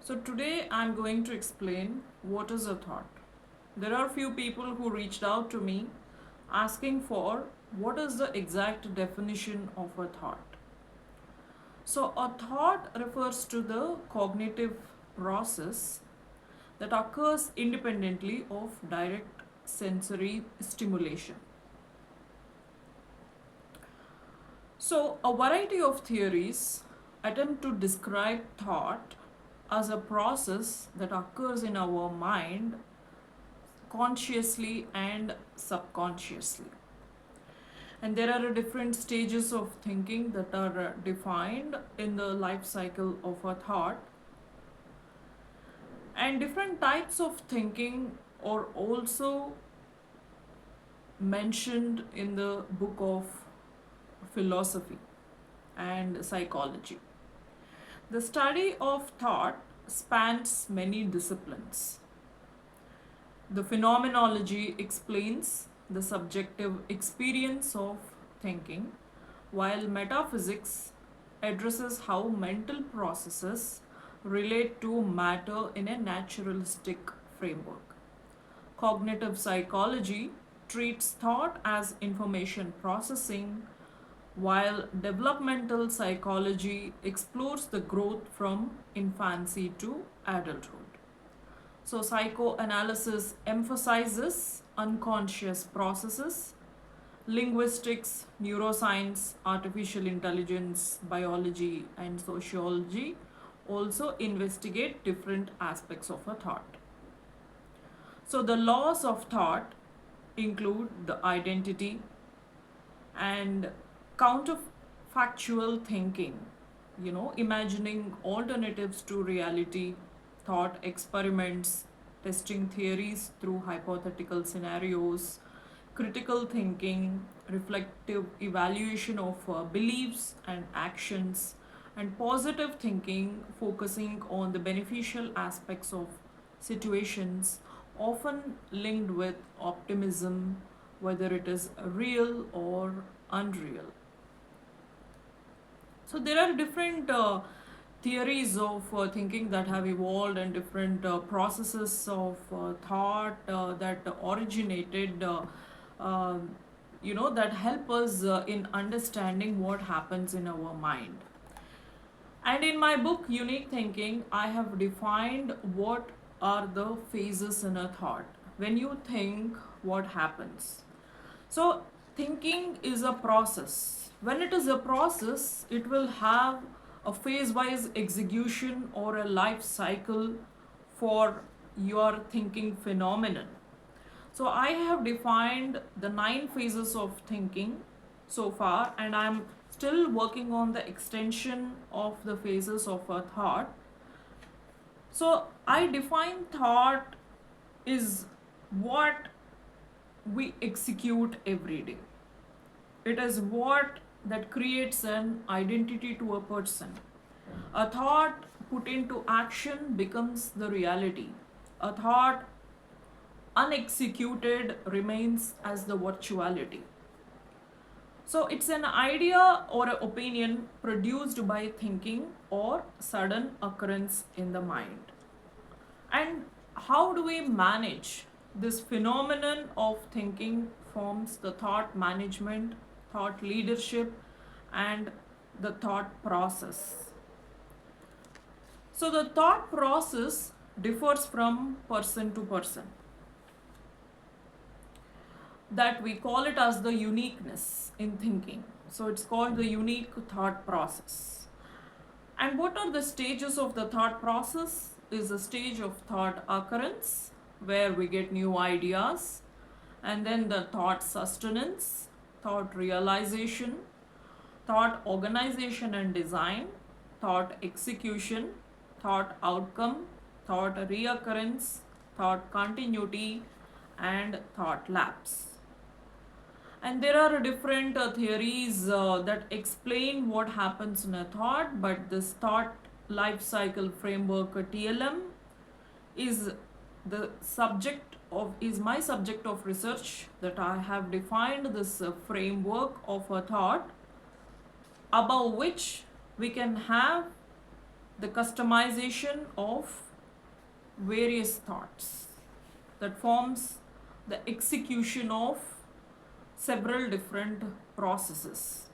So today I'm going to explain what is a thought. There are few people who reached out to me asking for what is the exact definition of a thought. So a thought refers to the cognitive process that occurs independently of direct sensory stimulation. So a variety of theories attempt to describe thought as a process that occurs in our mind consciously and subconsciously. And there are different stages of thinking that are defined in the life cycle of a thought, and different types of thinking are also mentioned in the book of philosophy and psychology. The study of thought spans many disciplines. The phenomenology explains the subjective experience of thinking, while metaphysics addresses how mental processes relate to matter in a naturalistic framework. Cognitive psychology treats thought as information processing, while developmental psychology explores the growth from infancy to adulthood. So, psychoanalysis emphasizes unconscious processes. Linguistics, neuroscience, artificial intelligence, biology, and sociology also investigate different aspects of a thought. So, the laws of thought include the identity and counterfactual thinking, imagining alternatives to reality, thought experiments, testing theories through hypothetical scenarios, critical thinking, reflective evaluation of beliefs and actions, and positive thinking, focusing on the beneficial aspects of situations, often linked with optimism, whether it is real or unreal. So there are different theories of thinking that have evolved, and different processes of thought that originated, uh, that help us in understanding what happens in our mind. And in my book, Unique Thinking, I have defined what are the phases in a thought. When you think, what happens? So, thinking is a process. When it is a process, it will have a phase wise execution or a life cycle for your thinking phenomenon. So, I have defined the 9 phases of thinking so far, and I'm still working on the extension of the phases of a thought. So, I define thought is what we execute every day. It is what that creates an identity to a person. A thought put into action becomes the reality. A thought unexecuted remains as the virtuality. So it's an idea or an opinion produced by thinking or sudden occurrence in the mind. And how do we manage this phenomenon of thinking? Forms the thought management, thought leadership, and the thought process. So the thought process differs from person to person. That we call it as the uniqueness in thinking. So it's called the unique thought process. And what are the stages of the thought process? Is a stage of thought occurrence where we get new ideas, and then the thought sustenance, thought realization, thought organization and design, thought execution, thought outcome, thought reoccurrence, thought continuity, and thought lapse. And there are different theories that explain what happens in a thought, but this thought life cycle framework, TLM, is the subject of is my subject of research, that I have defined this framework of a thought above which we can have the customization of various thoughts that forms the execution of several different processes.